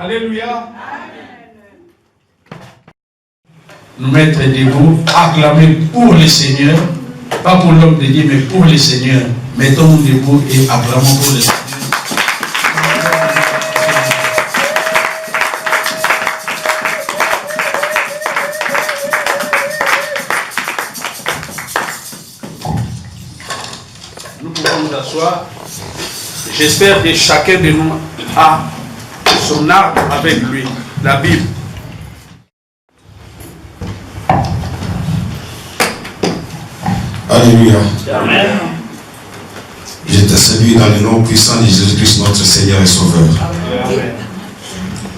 Alléluia. Nous mettre debout, acclamer pour le Seigneur, pas pour l'homme de Dieu, mais pour le Seigneur. Mettons-nous debout et acclamons pour le Seigneur. Nous pouvons nous asseoir. J'espère que chacun de nous a son arbre avec lui, la Bible. Alléluia. Amen. Je te salue dans le nom puissant de Jésus-Christ, notre Seigneur et Sauveur. Amen.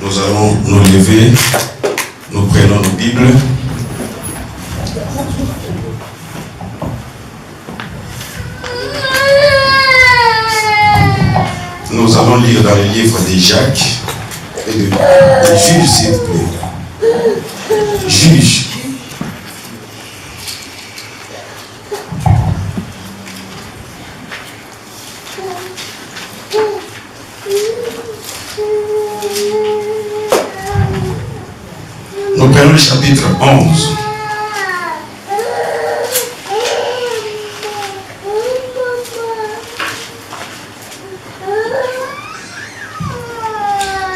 Nous allons nous lever, nous prenons nos Bibles. Nous allons lire dans le livre de Jacques et de Juge, s'il vous plaît. Juge. Nous prenons le chapitre 11.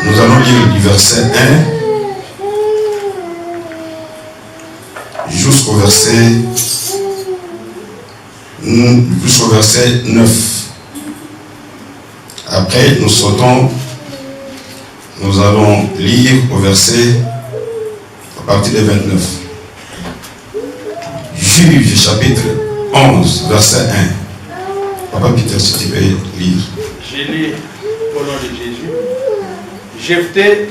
Nous allons lire du verset 1 jusqu'au verset 9. Après, nous sautons, nous allons lire au verset à partir de 29. Juge chapitre 11, verset 1. Papa Peter, si tu peux lire. Je lis au nom de Jésus. Jephthé,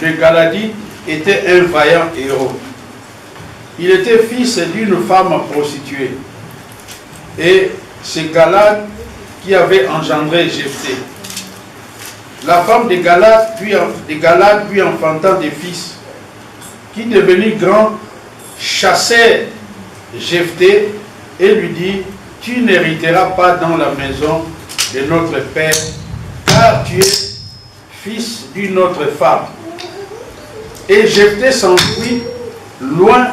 le Galadite, était un vaillant héros. Il était fils d'une femme prostituée. Et c'est Galad qui avait engendré Jephthé. La femme de Galad lui enfantant des fils, qui devenu grand, chassait Jephthé et lui dit: tu n'hériteras pas dans la maison de notre père, car tu es fils d'une autre femme. Et Jephthé s'enfuit loin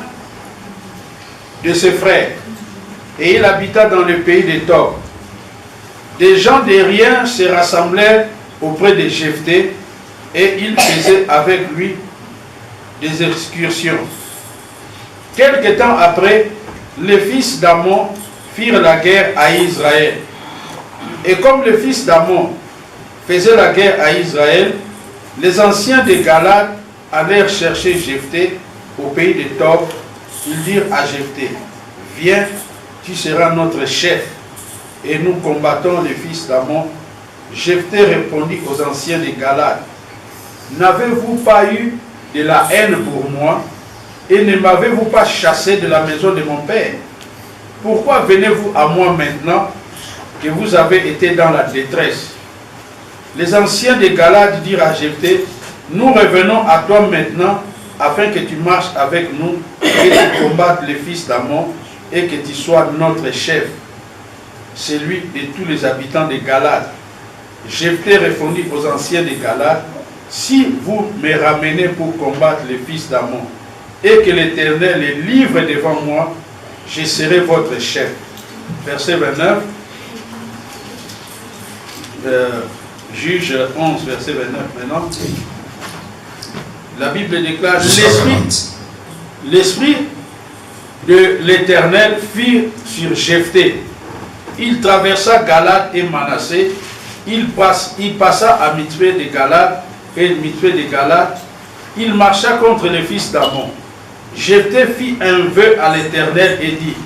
de ses frères, et il habita dans le pays des Tob. Des gens de rien se rassemblèrent auprès de Jephthé, et ils faisaient avec lui des excursions. Quelque temps après, les fils d'Ammon firent la guerre à Israël. Et comme les fils d'Ammon faisaient la guerre à Israël, les anciens de Galad allèrent chercher Jephthé au pays de Tob. Ils dirent à Jephthé: viens, tu seras notre chef, et nous combattons les fils d'Ammon. Jephthé répondit aux anciens de Galad: n'avez-vous pas eu de la haine pour moi, et ne m'avez-vous pas chassé de la maison de mon père? Pourquoi venez-vous à moi maintenant que vous avez été dans la détresse? Les anciens de Galad dirent à Jephthé: nous revenons à toi maintenant, afin que tu marches avec nous, et tu combattes les fils d'Ammon, et que tu sois notre chef, celui de tous les habitants de Galad. Jephthé répondit aux anciens de Galad: si vous me ramenez pour combattre les fils d'Ammon, et que l'Éternel les livre devant moi, je serai votre chef. Verset 29. Juge 11, verset 29 maintenant. La Bible déclare: l'esprit de l'Éternel fut sur Jephthé. Il traversa Galad et Manassé. Il passa à Mitzpé de Galad, et Mitzpé de Galad. Il marcha contre les fils d'Ammon. Jephthé fit un vœu à l'Éternel et dit: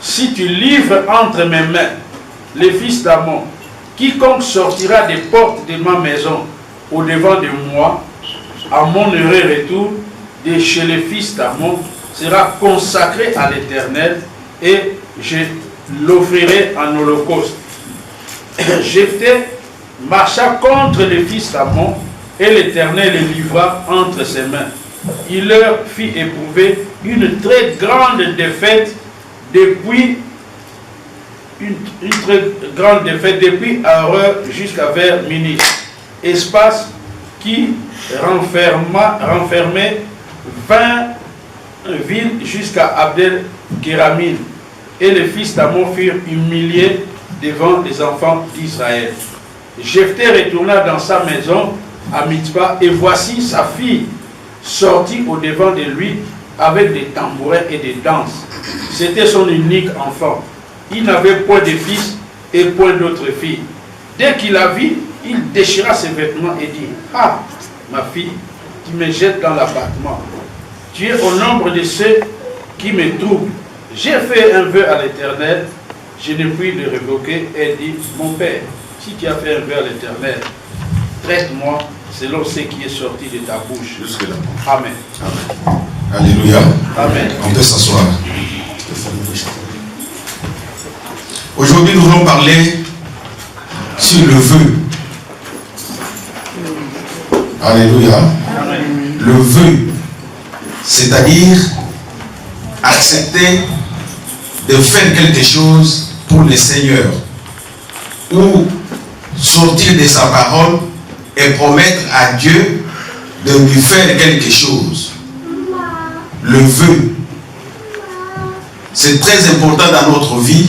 si tu livres entre mes mains les fils d'Ammon, quiconque sortira des portes de ma maison au devant de moi, à mon heureux retour de chez les fils d'Ammon, sera consacré à l'Éternel, et je l'offrirai en holocauste. Jephthé marcha contre les fils d'Ammon, et l'Éternel les livra entre ses mains. Il leur fit éprouver une très grande défaite depuis depuis Aroer jusqu'à vers Mini, espace qui renfermait 20 villes jusqu'à Abdel-Kéramine. Et les fils d'Amon furent humiliés devant les enfants d'Israël. Jephthé retourna dans sa maison à Mitzpah, et voici sa fille sortit au-devant de lui avec des tambourins et des danses. C'était son unique enfant. Il n'avait point de fils et point d'autres filles. Dès qu'il la vit, il déchira ses vêtements et dit: Ah, ma fille, tu me jettes dans l'abattement. Tu es au nombre de ceux qui me troublent. J'ai fait un vœu à l'Éternel, je ne puis le révoquer. Elle dit: Mon père, si tu as fait un vœu à l'Éternel, traite-moi selon ce qui est sorti de ta bouche. Jusque-là. Amen. Amen. Alléluia. Amen. On peut s'asseoir. Aujourd'hui, nous allons parler sur le vœu. Alléluia. Amen. Le vœu, c'est-à-dire accepter de faire quelque chose pour le Seigneur, ou sortir de sa parole et promettre à Dieu de lui faire quelque chose. Le vœu, c'est très important dans notre vie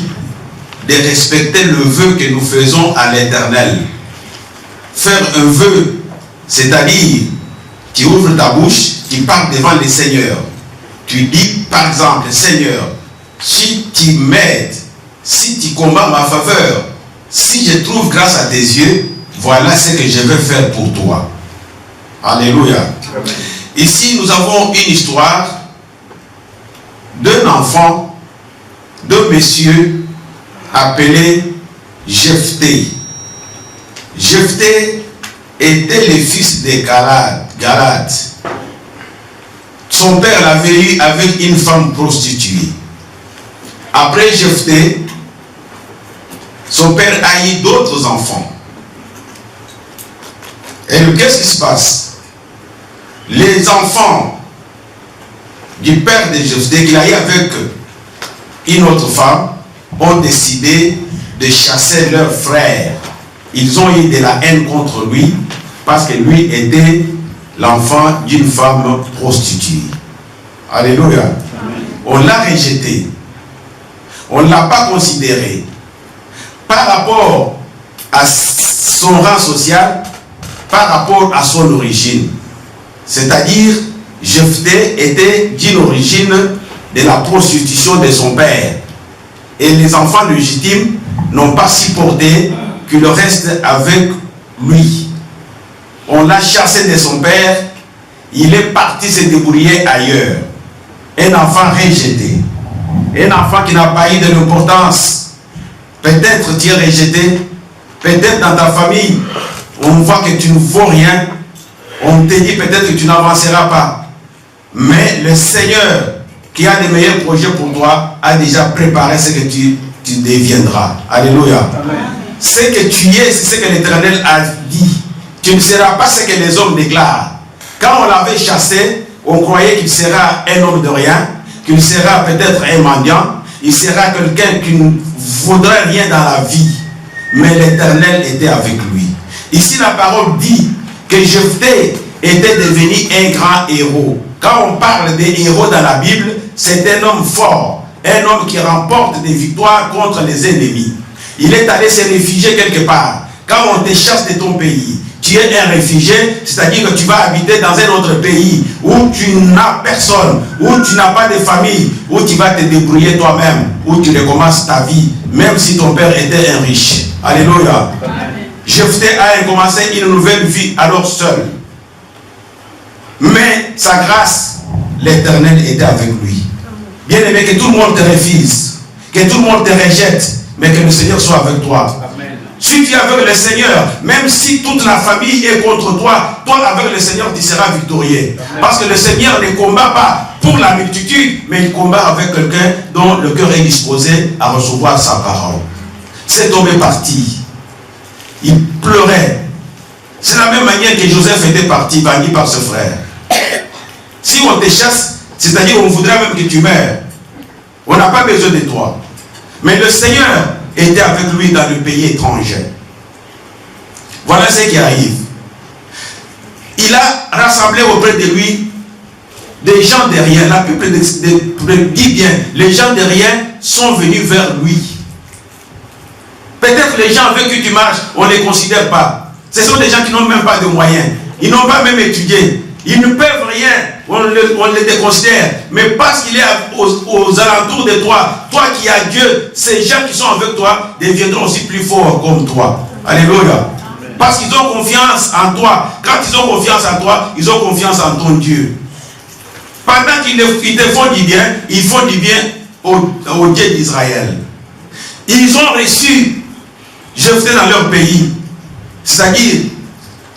de respecter le vœu que nous faisons à l'Éternel. Faire un vœu, c'est-à-dire tu ouvres ta bouche, tu parles devant le Seigneur. Tu dis par exemple: Seigneur, si tu m'aides, si tu combats ma faveur, si je trouve grâce à tes yeux, voilà ce que je vais faire pour toi. Alléluia. Amen. Ici, nous avons une histoire d'un enfant, d'un monsieur appelé Jephthé. Jephthé était le fils de Galad. Son père l'avait eu avec une femme prostituée. Après Jephthé, son père a eu d'autres enfants. Et qu'est-ce qui se passe? Les enfants du père de Jephthé, qu'il a eu avec une autre femme, ont décidé de chasser leur frère. Ils ont eu de la haine contre lui parce que lui était l'enfant d'une femme prostituée. Alléluia. Amen. On l'a rejeté. On ne l'a pas considéré. Par rapport à son rang social, par rapport à son origine. C'est-à-dire, Jephthé était d'une origine de la prostitution de son père. Et les enfants légitimes n'ont pas supporté qu'il reste avec lui. On l'a chassé de son père, il est parti se débrouiller ailleurs. Un enfant rejeté. Un enfant qui n'a pas eu de l'importance. Peut-être tu es rejeté, peut-être dans ta famille, on voit que tu ne vaux rien, on te dit peut-être que tu n'avanceras pas. Mais le Seigneur, qui a des meilleurs projets pour toi, a déjà préparé ce que tu deviendras. Alléluia. Amen. Ce que tu es, c'est ce que l'Éternel a dit. Tu ne seras pas ce que les hommes déclarent. Quand on l'avait chassé, on croyait qu'il sera un homme de rien, qu'il sera peut-être un mendiant, il sera quelqu'un qui ne vaudrait rien dans la vie. Mais l'Éternel était avec lui. Ici, la parole dit que Jephthé était devenu un grand héros. Quand on parle des héros dans la Bible, c'est un homme fort, un homme qui remporte des victoires contre les ennemis. Il est allé se réfugier quelque part. Quand on te chasse de ton pays, tu es un réfugié, c'est-à-dire que tu vas habiter dans un autre pays où tu n'as personne, où tu n'as pas de famille, où tu vas te débrouiller toi-même, où tu recommences ta vie, même si ton père était un riche. Alléluia. Jephthé a commencé une nouvelle vie alors seul. Mais sa grâce, l'Éternel était avec lui. Bien aimé, que tout le monde te refuse, que tout le monde te rejette, mais que le Seigneur soit avec toi. Amen. Si tu es avec le Seigneur, même si toute la famille est contre toi, toi avec le Seigneur tu seras victorieux. Amen. Parce que le Seigneur ne combat pas pour la multitude, mais il combat avec quelqu'un dont le cœur est disposé à recevoir sa parole. Cet homme est parti. Il pleurait. C'est la même manière que Joseph était parti, banni par ses frères. Si on te chasse, c'est-à-dire on voudrait même que tu meurs. On n'a pas besoin de toi. Mais le Seigneur était avec lui dans le pays étranger. Voilà ce qui arrive. il a rassemblé auprès de lui des gens de rien. La Bible dit bien, les gens de rien sont venus vers lui. Peut-être les gens avec qui tu marches, on ne les considère pas. Ce sont des gens qui n'ont même pas de moyens. Ils n'ont pas même étudié. Ils ne peuvent rien. On les déconsidère. Mais parce qu'il est aux alentours de toi, toi qui as Dieu, ces gens qui sont avec toi deviendront aussi plus forts comme toi. Alléluia. Parce qu'ils ont confiance en toi. Quand ils ont confiance en toi, ils ont confiance en ton Dieu. Pendant qu'ils te font du bien, ils font du bien au Dieu d'Israël. Ils ont reçu Jephthé dans leur pays. C'est-à-dire,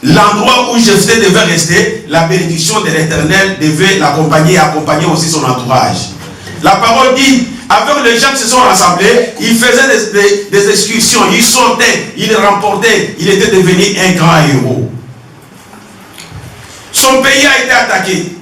l'endroit où Jephthé devait rester, la bénédiction de l'Éternel devait l'accompagner et accompagner aussi son entourage. La parole dit, avec les gens qui se sont rassemblés, ils faisaient des excursions, ils sautaient, ils remportaient, il était devenu un grand héros. Son pays a été attaqué.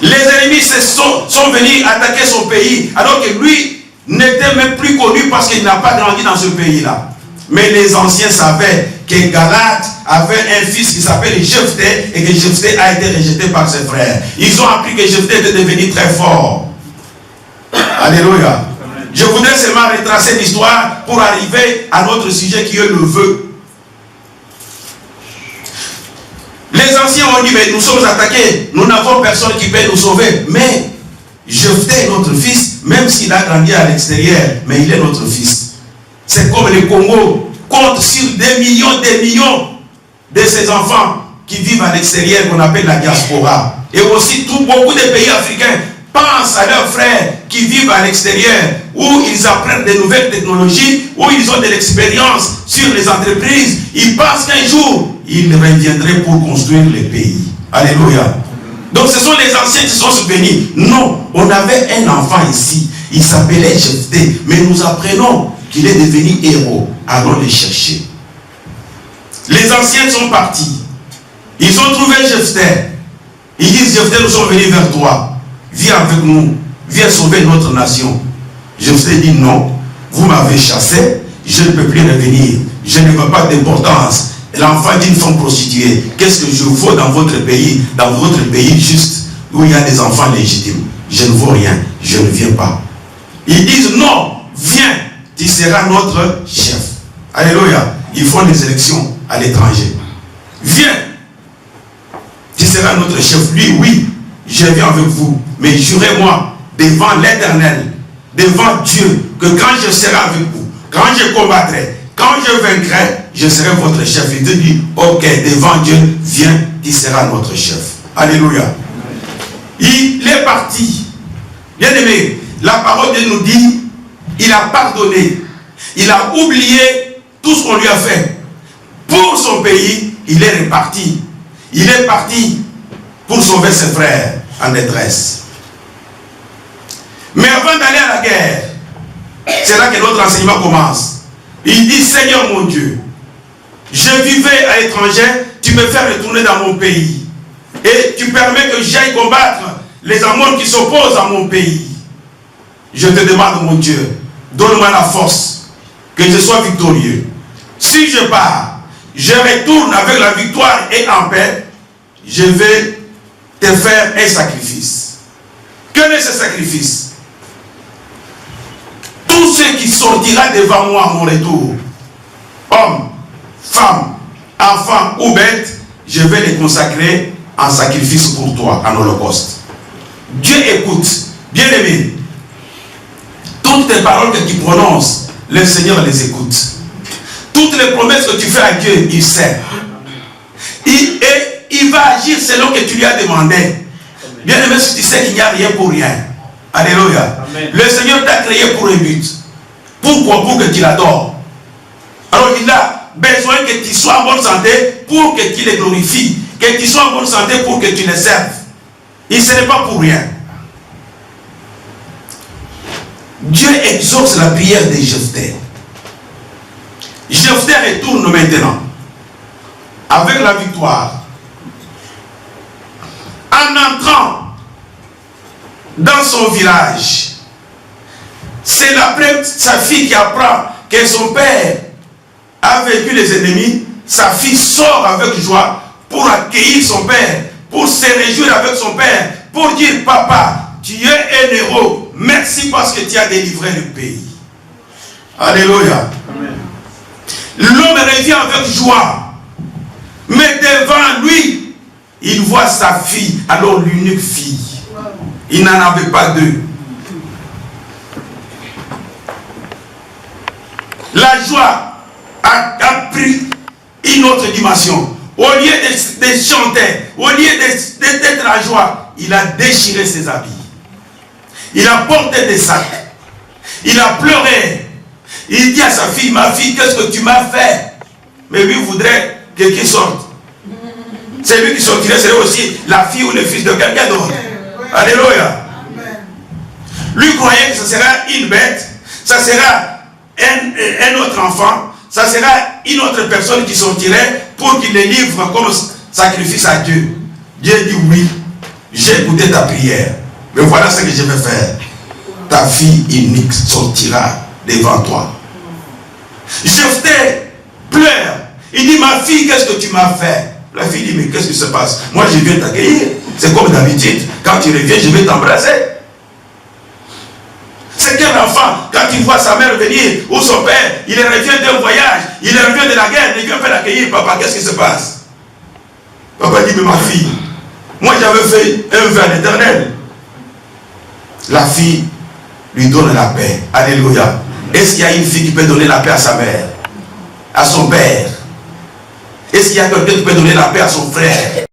Les ennemis sont venus attaquer son pays, alors que lui n'était même plus connu parce qu'il n'a pas grandi dans ce pays-là. Mais les anciens savaient que Galaad avait un fils qui s'appelle Jephthé et que Jephthé a été rejeté par ses frères. Ils ont appris que Jephthé était devenu très fort. Alléluia. Je voudrais seulement retracer l'histoire pour arriver à notre sujet qui est le vœu. Les anciens ont dit, mais nous sommes attaqués, nous n'avons personne qui peut nous sauver. Mais Jephthé est notre fils, même s'il a grandi à l'extérieur, mais il est notre fils. C'est comme le Congo compte sur des millions de ses enfants qui vivent à l'extérieur, qu'on appelle la diaspora. Et aussi beaucoup de pays africains pensent à leurs frères qui vivent à l'extérieur, où ils apprennent de nouvelles technologies, où ils ont de l'expérience sur les entreprises. Ils pensent qu'un jour, ils reviendraient pour construire le pays. Alléluia. Donc ce sont les anciens qui sont souvenus. Non, on avait un enfant ici, il s'appelait Jephthé, mais nous apprenons qu'il est devenu héros. Allons le chercher. Les anciens sont partis. Ils ont trouvé Jephthé. Ils disent, Jephthé, nous sommes venus vers toi. Viens avec nous. Viens sauver notre nation. Jephthé dit, non, vous m'avez chassé, je ne peux plus revenir. Je ne veux pas d'importance. L'enfant d'une femme prostituée. Qu'est-ce que je vaux dans votre pays juste où il y a des enfants légitimes? Je ne vaux rien. Je ne viens pas. Ils disent, non, viens. Tu seras notre chef. Alléluia. Ils font des élections à l'étranger. Viens. Tu seras notre chef. Lui, oui, je viens avec vous. Mais jurez-moi devant l'Éternel, devant Dieu, que quand je serai avec vous, quand je combattrai, quand je vaincrai, je serai votre chef. Il te dit, ok, devant Dieu, viens, tu seras notre chef. Alléluia. Il est parti. Bien aimé, la parole de nous dit, il a pardonné. Il a oublié tout ce qu'on lui a fait. Pour son pays, il est reparti. Il est parti pour sauver ses frères en détresse. Mais avant d'aller à la guerre, c'est là que notre enseignement commence. Il dit, Seigneur mon Dieu, je vivais à l'étranger, tu me fais retourner dans mon pays. Et tu permets que j'aille combattre les Ammonites qui s'opposent à mon pays. Je te demande, mon Dieu, donne-moi la force, que je sois victorieux. Si je pars, je retourne avec la victoire et en paix, je vais te faire un sacrifice. Quel est ce sacrifice? Tout ce qui sortira devant moi à mon retour, hommes, femmes, enfants ou bêtes, je vais les consacrer en sacrifice pour toi, en holocauste. Dieu écoute, bien aimé. Toutes tes paroles que tu prononces, le Seigneur les écoute. Toutes les promesses que tu fais à Dieu, il sait. Et il va agir selon que tu lui as demandé. Bien aimé, si tu sais qu'il n'y a rien pour rien. Alléluia. Amen. Le Seigneur t'a créé pour un but. Pourquoi? Pour que tu l'adores. Alors il a besoin que tu sois en bonne santé pour que tu le glorifies. Que tu sois en bonne santé pour que tu le serves. Et ce n'est pas pour rien. Dieu exauce la prière de Jephthé. Jephthé retourne maintenant avec la victoire. En entrant dans son village, c'est sa fille qui apprend que son père a vaincu les ennemis. Sa fille sort avec joie pour accueillir son père, pour se réjouir avec son père, pour dire, papa, tu es un héros, merci parce que tu as délivré le pays. Alléluia. L'homme revient avec joie, mais devant lui, il voit sa fille, alors l'unique fille. Il n'en avait pas deux. La joie a pris une autre dimension. Au lieu de chanter, au lieu d'être la joie, il a déchiré ses habits. Il a porté des sacs. Il a pleuré. Il dit à sa fille, ma fille, qu'est-ce que tu m'as fait? Mais lui voudrait que quelqu'un sorte. C'est lui qui sortirait, c'est aussi la fille ou le fils de quelqu'un d'autre. Alléluia. Lui croyait que ce sera une bête, ça sera un autre enfant, ça sera une autre personne qui sortirait pour qu'il les livre comme sacrifice à Dieu. Dieu dit oui, j'ai écouté ta prière, mais voilà ce que je vais faire. Ta fille unique sortira devant toi. Jephthé pleure. Il dit, ma fille, qu'est-ce que tu m'as fait? La fille dit, mais qu'est-ce qui se passe? Moi, je viens t'accueillir. C'est comme d'habitude. Quand tu reviens, je vais t'embrasser. C'est qu'un enfant, quand il voit sa mère venir, ou son père, il revient d'un voyage, il revient de la guerre, il vient faire l'accueillir. Papa, qu'est-ce qui se passe? Papa dit, mais ma fille, moi j'avais fait un vœu à l'Éternel. La fille lui donne la paix. Alléluia. Est-ce qu'il y a une fille qui peut donner la paix à sa mère, à son père? Est-ce qu'il y a quelqu'un qui peut donner la paix à son frère?